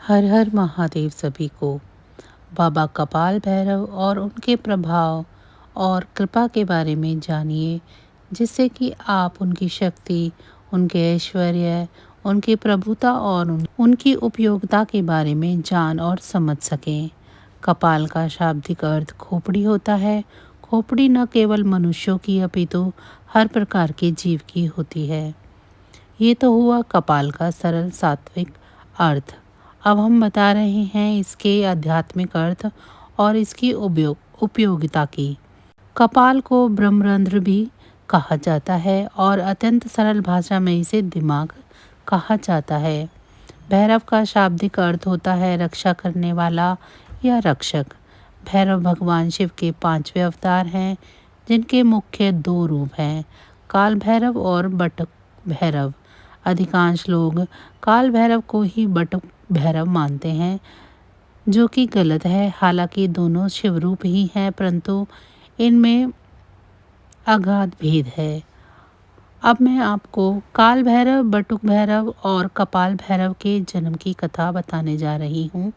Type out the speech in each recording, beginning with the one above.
हर हर महादेव सभी को। बाबा कपाल भैरव और उनके प्रभाव और कृपा के बारे में जानिए, जिससे कि आप उनकी शक्ति, उनके ऐश्वर्य, उनकी प्रभुता और उनकी उपयोगिता के बारे में जान और समझ सकें। कपाल का शाब्दिक अर्थ खोपड़ी होता है। खोपड़ी न केवल मनुष्यों की अपितु हर प्रकार के जीव की होती है। ये तो हुआ कपाल का सरल सात्विक अर्थ। अब हम बता रहे हैं इसके आध्यात्मिक अर्थ और इसकी उपयोगिता की। कपाल को ब्रह्मरंध्र भी कहा जाता है और अत्यंत सरल भाषा में इसे दिमाग कहा जाता है। भैरव का शाब्दिक अर्थ होता है रक्षा करने वाला या रक्षक। भैरव भगवान शिव के 5वें अवतार हैं, जिनके मुख्य 2 रूप हैं, काल भैरव और बटुक भैरव। अधिकांश लोग काल भैरव को ही बटुक भैरव मानते हैं, जो कि गलत है। हालांकि दोनों शिव रूप ही हैं, परंतु इनमें अगाध भेद है। अब मैं आपको काल भैरव, बटुक भैरव और कपाल भैरव के जन्म की कथा बताने जा रही हूँ।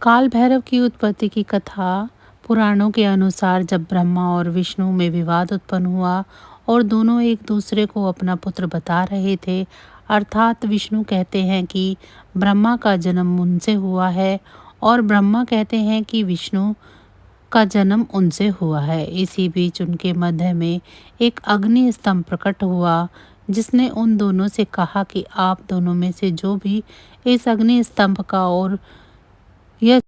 काल भैरव की उत्पत्ति की कथा पुराणों के अनुसार जब ब्रह्मा और विष्णु में विवाद उत्पन्न हुआ और दोनों एक दूसरे को अपना पुत्र बता रहे थे, अर्थात विष्णु कहते हैं कि ब्रह्मा का जन्म उनसे हुआ है और ब्रह्मा कहते हैं कि विष्णु का जन्म उनसे हुआ है। इसी बीच उनके मध्य में एक अग्नि स्तंभ प्रकट हुआ, जिसने उन दोनों से कहा कि आप दोनों में से जो भी इस अग्नि स्तंभ का और यह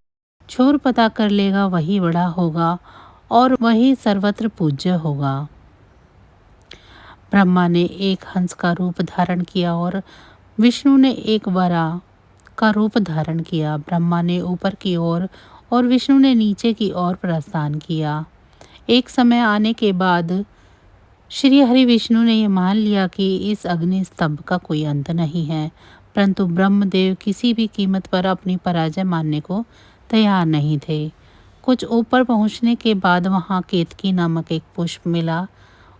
छोर पता कर लेगा, वही बड़ा होगा और वही सर्वत्र पूज्य होगा। ब्रह्मा ने एक हंस का रूप धारण किया और विष्णु ने एक वराह का रूप धारण किया। ब्रह्मा ने ऊपर की ओर और विष्णु ने नीचे की ओर प्रस्थान किया। एक समय आने के बाद श्री हरि विष्णु ने यह मान लिया कि इस अग्नि स्तंभ का कोई अंत नहीं है, परंतु ब्रह्मदेव किसी भी कीमत पर अपनी पराजय मानने को तैयार नहीं थे। कुछ ऊपर पहुंचने के बाद वहां केतकी नामक एक पुष्प मिला।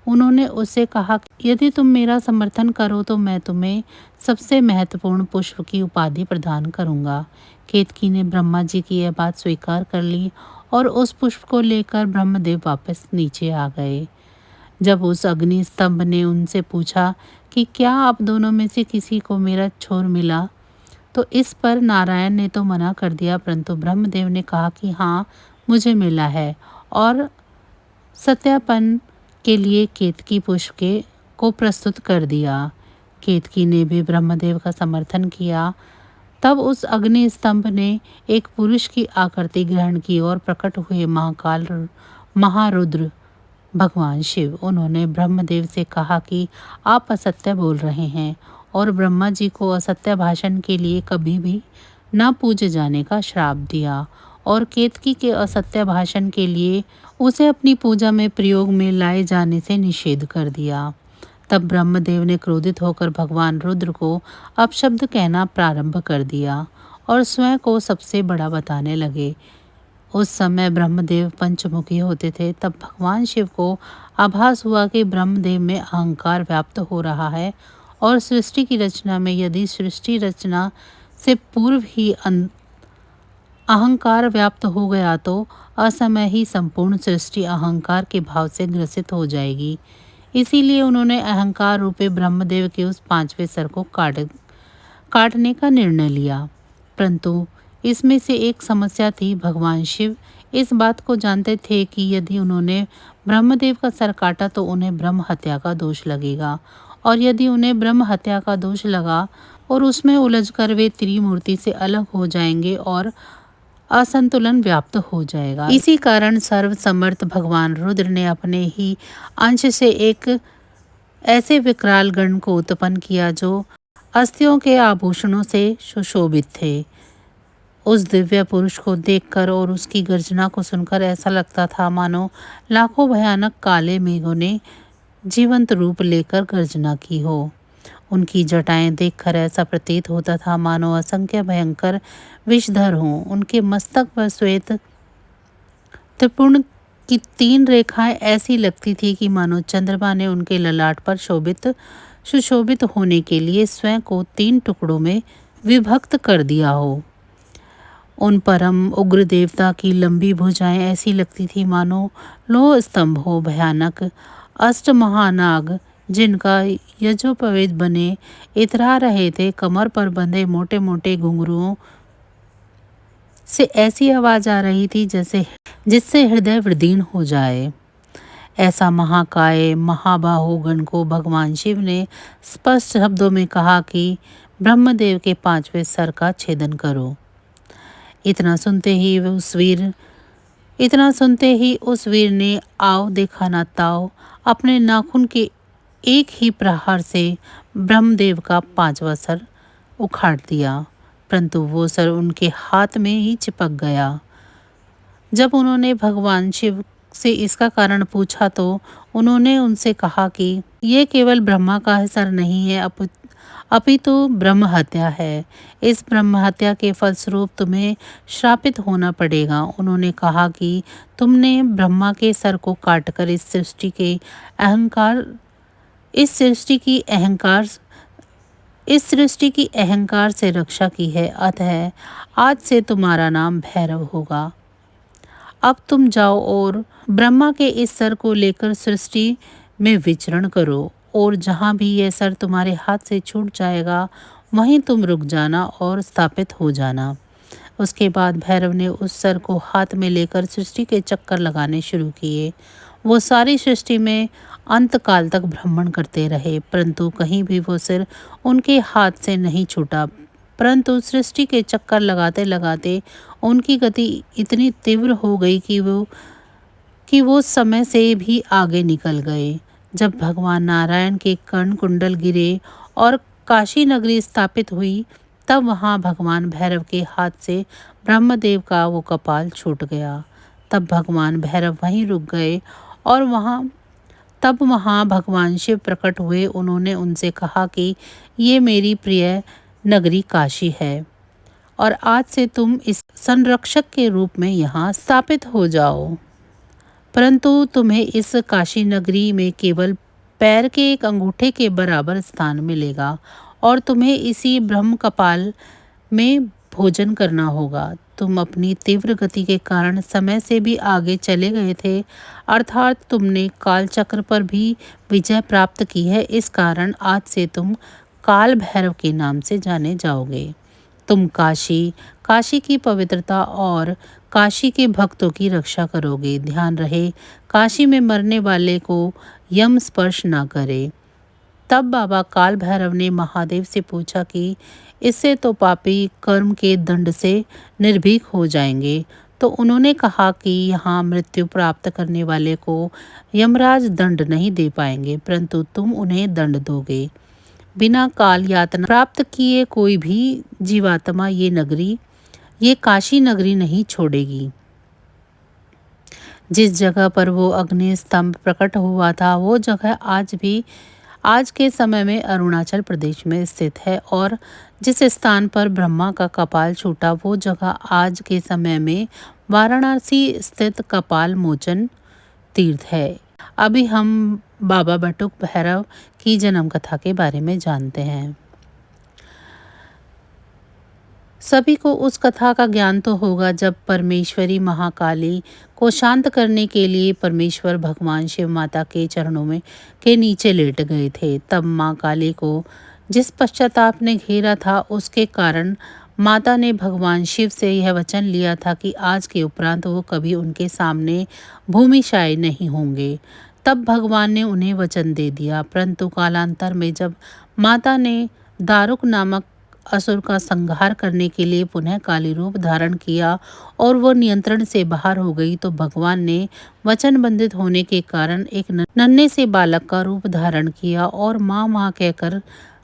उन्होंने उससे कहा कि यदि तुम मेरा समर्थन करो तो मैं तुम्हें सबसे महत्वपूर्ण पुष्प की उपाधि प्रदान करूंगा। केतकी ने ब्रह्मा जी की यह बात स्वीकार कर ली और उस पुष्प को लेकर ब्रह्मदेव वापस नीचे आ गए। जब उस अग्नि स्तंभ ने उनसे पूछा कि क्या आप दोनों में से किसी को मेरा छोर मिला, तो इस पर नारायण ने तो मना कर दिया, परंतु ब्रह्मदेव ने कहा कि हाँ, मुझे मिला है और सत्यापन के लिए केतकी पुष्प को प्रस्तुत कर दिया। केतकी ने भी ब्रह्मदेव का समर्थन किया। तब उस अग्नि स्तंभ ने एक पुरुष की आकृति ग्रहण की और प्रकट हुए महाकाल महारुद्र भगवान शिव। उन्होंने ब्रह्मदेव से कहा कि आप असत्य बोल रहे हैं और ब्रह्मा जी को असत्य भाषण के लिए कभी भी न पूजे जाने का श्राप दिया और केतकी के असत्य भाषण के लिए उसे अपनी पूजा में प्रयोग में लाए जाने से निषेध कर दिया। तब ब्रह्मदेव ने क्रोधित होकर भगवान रुद्र को अपशब्द कहना प्रारंभ कर दिया और स्वयं को सबसे बड़ा बताने लगे। उस समय ब्रह्मदेव पंचमुखी होते थे। तब भगवान शिव को आभास हुआ कि ब्रह्मदेव में अहंकार व्याप्त हो रहा है और सृष्टि की रचना में यदि सृष्टि रचना से पूर्व ही अहंकार व्याप्त हो गया तो असमय ही संपूर्ण सृष्टि अहंकार के भाव से ग्रसित हो जाएगी। इसीलिए उन्होंने अहंकार रूपी ब्रह्मदेव के उस 5वें सर को काटने का निर्णय लिया। परंतु इसमें से एक समस्या थी। भगवान शिव इस बात को जानते थे कि यदि उन्होंने ब्रह्मदेव का सर काटा तो उन्हें ब्रह्म हत्या का दोष लगेगा, और यदि उन्हें ब्रह्म हत्या का दोष लगा और उसमें उलझकर वे त्रिमूर्ति से अलग हो जाएंगे और असंतुलन व्याप्त हो जाएगा। इसी कारण सर्व समर्थ भगवान रुद्र ने अपने ही अंश से एक ऐसे विकराल गण को उत्पन्न किया जो अस्थियों के आभूषणों से सुशोभित थे। उस दिव्य पुरुष को देखकर और उसकी गर्जना को सुनकर ऐसा लगता था मानो लाखों भयानक काले मेघों ने जीवंत रूप लेकर गर्जना की हो। उनकी जटाएं देखकर ऐसा प्रतीत होता था मानो असंख्य भयंकर विषधर हों। उनके मस्तक पर श्वेत त्रिपुण की 3 रेखाएं ऐसी लगती थी कि मानो चंद्रमा ने उनके ललाट पर सुशोभित होने के लिए स्वयं को 3 टुकड़ों में विभक्त कर दिया हो। उन परम उग्र देवता की लंबी भुजाएं ऐसी लगती थी मानो लोह स्तंभ हो। भयानक अष्ट महानाग जिनका यज्ञोपवीत बने इतरा रहे थे। कमर पर बंधे मोटे मोटे घुंघरुओं से ऐसी आवाज आ रही थी जैसे जिससे हृदय विदीर्ण हो जाए। ऐसा महाकाय महाबाहुगण को भगवान शिव ने स्पष्ट शब्दों में कहा कि ब्रह्मदेव के 5वें सर का छेदन करो। इतना सुनते ही उस वीर ने आओ देखा ना ताओ अपने नाखून के एक ही प्रहार से ब्रह्मदेव का 5वां सर उखाड़ दिया, परंतु वो सर उनके हाथ में ही चिपक गया। जब उन्होंने भगवान शिव से इसका कारण पूछा तो उन्होंने उनसे कहा कि ये केवल ब्रह्मा का सर नहीं है, अपितु ब्रह्म हत्या है। इस ब्रह्म हत्या के फलस्वरूप तुम्हें श्रापित होना पड़ेगा। उन्होंने कहा कि तुमने ब्रह्मा के सर को काटकर इस सृष्टि की अहंकार से रक्षा की है, अतः आज से तुम्हारा नाम भैरव होगा। अब तुम जाओ और ब्रह्मा के इस सर को लेकर सृष्टि में विचरण करो, और जहाँ भी यह सर तुम्हारे हाथ से छूट जाएगा वहीं तुम रुक जाना और स्थापित हो जाना। उसके बाद भैरव ने उस सर को हाथ में लेकर सृष्टि के चक्कर लगाने शुरू किए। वो सारी सृष्टि में अंत काल तक भ्रमण करते रहे, परंतु कहीं भी वो सिर उनके हाथ से नहीं छूटा। परंतु सृष्टि के चक्कर लगाते लगाते उनकी गति इतनी तीव्र हो गई कि वो समय से भी आगे निकल गए। जब भगवान नारायण के कर्ण कुंडल गिरे और काशी नगरी स्थापित हुई, तब वहाँ भगवान भैरव के हाथ से ब्रह्मदेव का वो कपाल छूट गया। तब भगवान भैरव वहीं रुक गए और वहाँ भगवान शिव प्रकट हुए। उन्होंने उनसे कहा कि ये मेरी प्रिय नगरी काशी है और आज से तुम इस संरक्षक के रूप में यहाँ स्थापित हो जाओ, परंतु तुम्हें इस काशी नगरी में केवल पैर के एक अंगूठे के बराबर स्थान मिलेगा और तुम्हें इसी ब्रह्म कपाल में भोजन करना होगा। तुम अपनी तीव्र गति के कारण समय से भी आगे चले गए थे, अर्थात तुमने काल चक्र पर भी विजय प्राप्त की है। इस कारण आज से तुम काल भैरव के नाम से जाने जाओगे। तुम काशी की पवित्रता और काशी के भक्तों की रक्षा करोगे। ध्यान रहे काशी में मरने वाले को यम स्पर्श ना करे। तब बाबा काल भैरव ने महादेव से पूछा कि इससे तो पापी कर्म के दंड से निर्भीक हो जाएंगे। तो उन्होंने कहा कि यहाँ मृत्यु प्राप्त करने वाले को यमराज दंड नहीं दे पाएंगे, परंतु तुम उन्हें दंड दोगे। बिना काल यातना प्राप्त किए कोई भी जीवात्मा ये काशी नगरी नहीं छोड़ेगी। जिस जगह पर वो अग्नि स्तंभ प्रकट हुआ था वो जगह आज के समय में अरुणाचल प्रदेश में स्थित है, और जिस स्थान पर ब्रह्मा का कपाल छूटा वो जगह आज के समय में वाराणसी स्थित कपाल मोचन तीर्थ है। अभी हम बाबा बटुक भैरव की जन्म कथा के बारे में जानते हैं। सभी को उस कथा का ज्ञान तो होगा जब परमेश्वरी महाकाली को शांत करने के लिए परमेश्वर भगवान शिव माता के चरणों में के नीचे लेट गए थे। तब माँ काली को जिस पश्चाताप ने घेरा था उसके कारण माता ने भगवान शिव से यह वचन लिया था कि आज के उपरांत वो कभी उनके सामने भूमिशायी नहीं होंगे। तब भगवान ने उन्हें वचन दे दिया, परंतु कालांतर में जब माता ने दारुक नामक असुर का संहार करने के लिए पुनः काली रूप धारण किया और वो नियंत्रण से बाहर हो गई, तो भगवान ने वचन बंधित होने के कारण एक नन्हे से बालक का रूप धारण किया और माँ माँ कहकर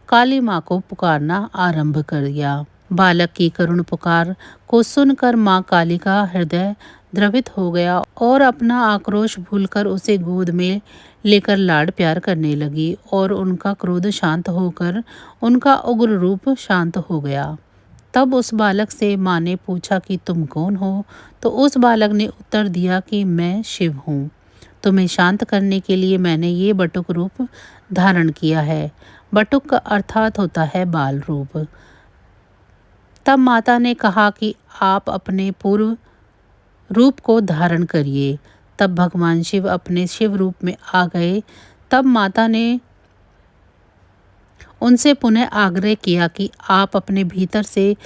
काली माँ को पुकारना आरंभ कर दिया। बालक की करुण पुकार को सुनकर माँ काली का हृदय द्रवित हो गया और अपना आक्रोश भूलकर उसे गोद में लेकर लाड प्यार करने लगी, और उनका क्रोध शांत होकर उनका उग्र रूप शांत हो गया। तब उस बालक से माँ ने पूछा कि तुम कौन हो? तो उस बालक ने उत्तर दिया कि मैं शिव हूँ। तुम्हें शांत करने के लिए मैंने ये बटुक रूप धारण किया है। बटुक का अर्थात होता है बाल रूप। तब माता ने कहा कि आप अपने पूर्व रूप को धारण करिए। तब भगवान शिव अपने शिव रूप में आ गए। तब माता ने उनसे पुनः आग्रह किया कि आप अपने भीतर से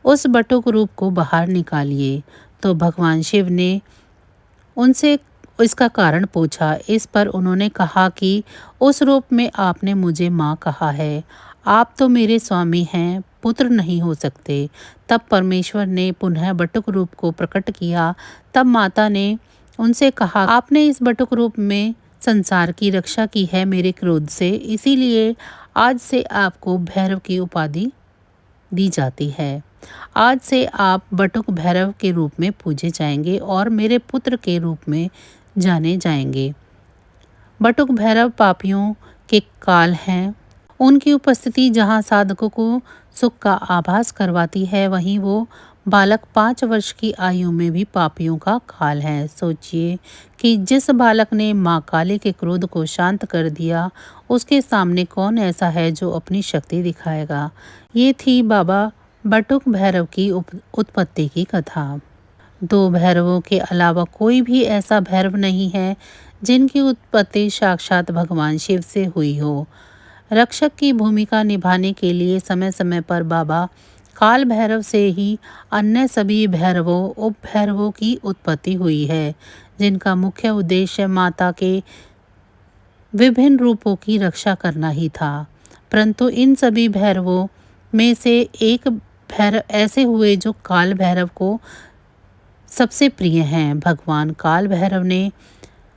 उस बटुक रूप को बाहर निकालिए। तो भगवान शिव ने उनसे इसका कारण पूछा। इस पर उन्होंने कहा कि उस रूप में आपने मुझे माँ कहा है, आप तो मेरे स्वामी हैं, पुत्र नहीं हो सकते। तब परमेश्वर ने पुनः बटुक रूप को प्रकट किया। तब माता ने उनसे कहा, आपने इस बटुक रूप में संसार की रक्षा की है मेरे क्रोध से, इसीलिए आज से आपको भैरव की उपाधि दी जाती है। आज से आप बटुक भैरव के रूप में पूजे जाएंगे और मेरे पुत्र के रूप में जाने जाएंगे। बटुक भैरव पापियों के काल हैं। उनकी उपस्थिति जहाँ साधकों को सुख का आभास करवाती है, वहीं वो बालक 5 वर्ष की आयु में भी पापियों का काल है। सोचिए कि जिस बालक ने माँ काली के क्रोध को शांत कर दिया, उसके सामने कौन ऐसा है जो अपनी शक्ति दिखाएगा। ये थी बाबा बटुक भैरव की उत्पत्ति की कथा। 2 भैरवों के अलावा कोई भी ऐसा भैरव नहीं है जिनकी उत्पत्ति साक्षात भगवान शिव से हुई हो। रक्षक की भूमिका निभाने के लिए समय समय पर बाबा काल भैरव से ही अन्य सभी भैरवों उप भैरवों की उत्पत्ति हुई है, जिनका मुख्य उद्देश्य माता के विभिन्न रूपों की रक्षा करना ही था। परंतु इन सभी भैरवों में से एक भैरव ऐसे हुए जो काल भैरव को सबसे प्रिय हैं। भगवान काल भैरव ने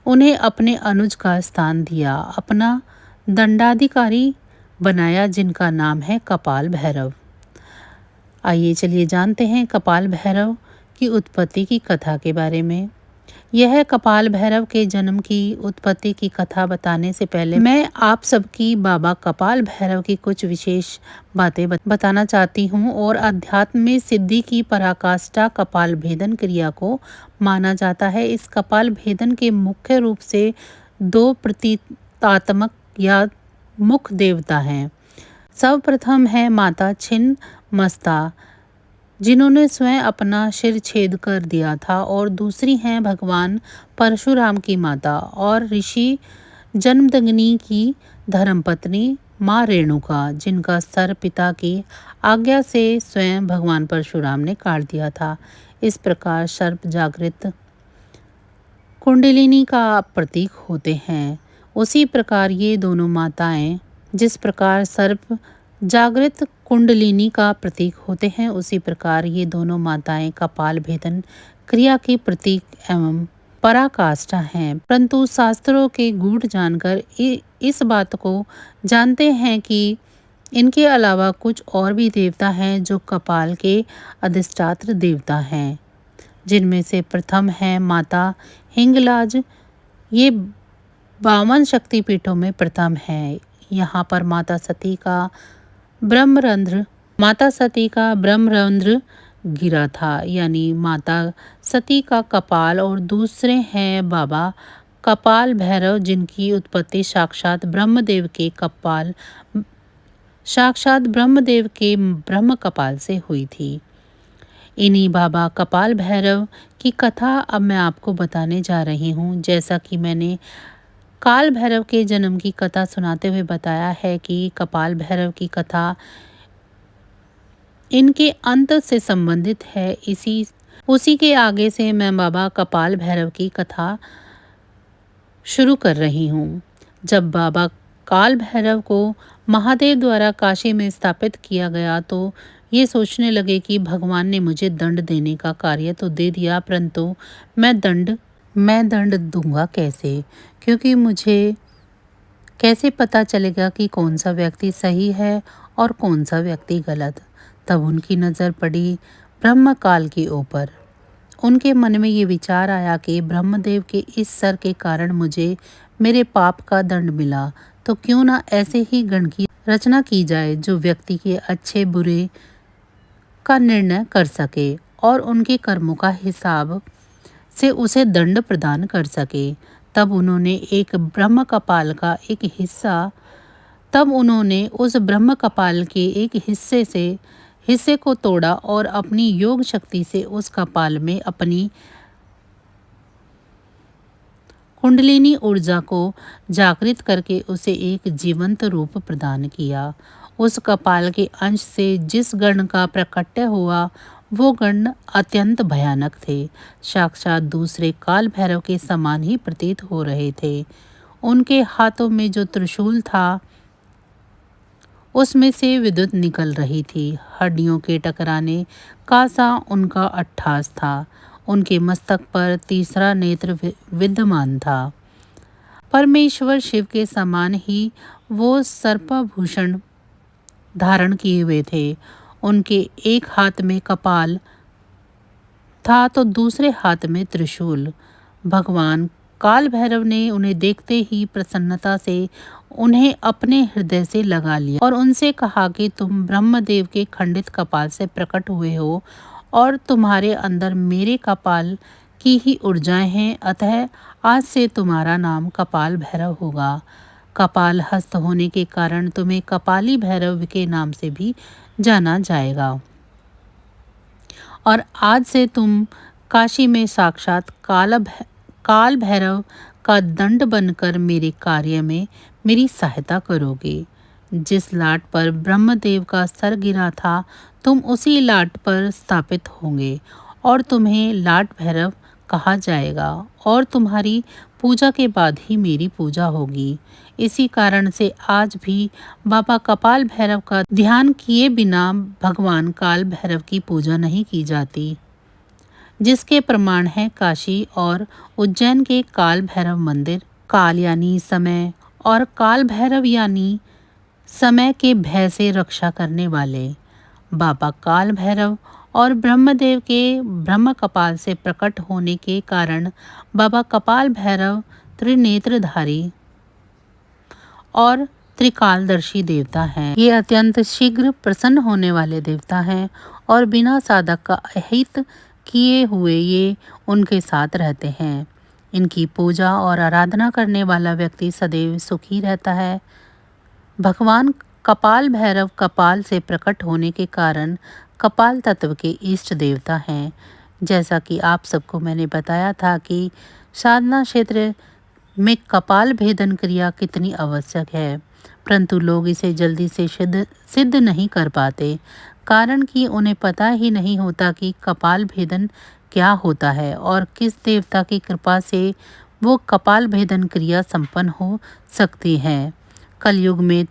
उन्हें अपने अनुज का स्थान दिया, अपना दंडाधिकारी बनाया, जिनका नाम है कपाल भैरव। आइए चलिए जानते हैं कपाल भैरव की उत्पत्ति की कथा के बारे में। यह कपाल भैरव के जन्म की उत्पत्ति की कथा बताने से पहले मैं आप सबकी बाबा कपाल भैरव की कुछ विशेष बातें बताना चाहती हूँ। और अध्यात्म में सिद्धि की पराकाष्ठा कपाल भेदन क्रिया को माना जाता है। इस कपाल भेदन के मुख्य रूप से 2 प्रतीकात्मक या मुख देवता हैं। सर्वप्रथम है माता छिन्न मस्ता, जिन्होंने स्वयं अपना सिर छेद कर दिया था, और दूसरी हैं भगवान परशुराम की माता और ऋषि जमदग्नि की धर्मपत्नी माँ रेणुका, जिनका सर पिता की आज्ञा से स्वयं भगवान परशुराम ने काट दिया था। इस प्रकार सर्प जागृत कुंडलिनी का प्रतीक होते हैं। उसी प्रकार ये दोनों माताएं, जिस प्रकार सर्प जागृत कुंडलिनी का प्रतीक होते हैं, उसी प्रकार ये दोनों माताएं कपाल भेदन क्रिया की प्रतीक एवं पराकाष्ठा हैं। परंतु शास्त्रों के गूढ़ जानकर इस बात को जानते हैं कि इनके अलावा कुछ और भी देवता हैं जो कपाल के अधिष्ठात्र देवता हैं, जिनमें से प्रथम है माता हिंगलाज। ये 52 शक्तिपीठों में प्रथम है। यहाँ पर माता सती का ब्रह्मरंध्र गिरा था, यानी माता सती का कपाल। और दूसरे हैं बाबा कपाल भैरव, जिनकी उत्पत्ति साक्षात ब्रह्मदेव के ब्रह्म कपाल से हुई थी। इन्हीं बाबा कपाल भैरव की कथा अब मैं आपको बताने जा रही हूँ। जैसा कि मैंने काल भैरव के जन्म की कथा सुनाते हुए बताया है कि कपाल भैरव की कथा इनके अंत से संबंधित है, उसी के आगे से मैं बाबा कपाल भैरव की कथा शुरू कर रही हूँ। जब बाबा काल भैरव को महादेव द्वारा काशी में स्थापित किया गया, तो ये सोचने लगे कि भगवान ने मुझे दंड देने का कार्य तो दे दिया, परंतु मैं दंड दूंगा कैसे, क्योंकि मुझे कैसे पता चलेगा कि कौन सा व्यक्ति सही है और कौन सा व्यक्ति गलत। तब उनकी नज़र पड़ी ब्रह्मकाल के ऊपर। उनके मन में ये विचार आया कि ब्रह्मदेव के इस सर के कारण मुझे मेरे पाप का दंड मिला, तो क्यों ना ऐसे ही गण की रचना की जाए जो व्यक्ति के अच्छे बुरे का निर्णय कर सके और उनके कर्मों का हिसाब से उसे दंड प्रदान कर सके। तब उन्होंने उस ब्रह्म कपाल के एक हिस्से को तोड़ा और अपनी योग शक्ति से उस कपाल में अपनी कुंडलिनी ऊर्जा को जागृत करके उसे एक जीवंत रूप प्रदान किया। उस कपाल के अंश से जिस गण का प्रकट्य हुआ वो गण अत्यंत भयानक थे, साक्षात दूसरे काल भैरव के समान ही प्रतीत हो रहे थे। उनके हाथों में जो त्रिशूल था उसमें से विद्युत निकल रही थी। हड्डियों के टकराने का सा उनका अट्ठास था। उनके मस्तक पर तीसरा नेत्र विद्यमान था। परमेश्वर शिव के समान ही वो सर्पभूषण धारण किए हुए थे। उनके एक हाथ में कपाल था तो दूसरे हाथ में त्रिशूल। भगवान काल भैरव ने उन्हें देखते ही प्रसन्नता से उन्हें अपने हृदय से लगा लिया और उनसे कहा कि तुम ब्रह्मदेव के खंडित कपाल से प्रकट हुए हो और तुम्हारे अंदर मेरे कपाल की ही ऊर्जाएं हैं, अतः आज से तुम्हारा नाम कपाल भैरव होगा। कपाल हस्त होने के कारण तुम्हें कपाली भैरव के नाम से भी जाना जाएगा और आज से तुम काशी में साक्षात काल भैरव का दंड बनकर मेरे कार्य में मेरी सहायता करोगे। जिस लाट पर ब्रह्मदेव का सर गिरा था तुम उसी लाट पर स्थापित होंगे और तुम्हें लाट भैरव कहा जाएगा और तुम्हारी पूजा के बाद ही मेरी पूजा होगी। इसी कारण से आज भी बाबा कपाल भैरव का ध्यान किए बिना भगवान काल भैरव की पूजा नहीं की जाती, जिसके प्रमाण है काशी और उज्जैन के काल भैरव मंदिर। काल यानी समय और काल भैरव यानी समय के भय से रक्षा करने वाले। बाबा काल भैरव और ब्रह्मदेव के ब्रह्म कपाल से प्रकट होने के कारण बाबा कपाल भैरव त्रिनेत्रधारी और त्रिकालदर्शी देवता हैं। ये अत्यंत शीघ्र प्रसन्न होने वाले देवता हैं और बिना साधक का अहित किए हुए ये उनके साथ रहते हैं। इनकी पूजा और आराधना करने वाला व्यक्ति सदैव सुखी रहता है। भगवान कपाल भैरव कपाल से प्रकट होने के कारण कपाल तत्व के इष्ट देवता हैं। जैसा कि आप सबको मैंने बताया था कि साधना क्षेत्र में कपाल भेदन क्रिया कितनी आवश्यक है, परंतु लोग इसे जल्दी से सिद्ध नहीं कर पाते, कारण कि उन्हें पता ही नहीं होता कि कपाल भेदन क्या होता है और किस देवता की कृपा से वो कपाल भेदन क्रिया संपन्न हो सकती है। कलयुग में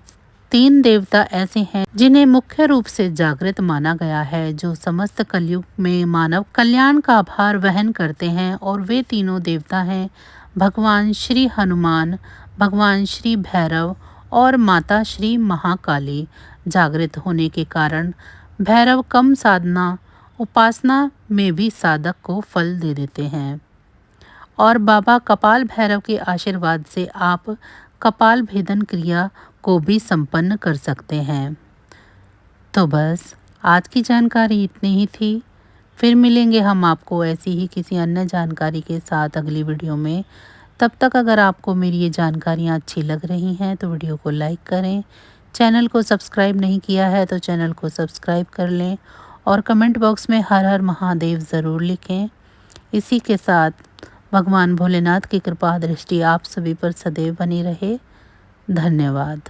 3 देवता ऐसे हैं जिन्हें मुख्य रूप से जागृत माना गया है, जो समस्त कलयुग में मानव कल्याण का भार वहन करते हैं, और वे तीनों देवता हैं भगवान श्री हनुमान, भगवान श्री भैरव और माता श्री महाकाली। जागृत होने के कारण भैरव कम साधना उपासना में भी साधक को फल दे देते हैं और बाबा कपाल भैरव के आशीर्वाद से आप कपाल भेदन क्रिया को भी संपन्न कर सकते हैं। तो बस आज की जानकारी इतनी ही थी। फिर मिलेंगे हम आपको ऐसी ही किसी अन्य जानकारी के साथ अगली वीडियो में। तब तक अगर आपको मेरी ये जानकारियाँ अच्छी लग रही हैं तो वीडियो को लाइक करें। चैनल को सब्सक्राइब नहीं किया है तो चैनल को सब्सक्राइब कर लें और कमेंट बॉक्स में हर हर महादेव ज़रूर लिखें। इसी के साथ भगवान भोलेनाथ की कृपा दृष्टि आप सभी पर सदैव बनी रहे। धन्यवाद।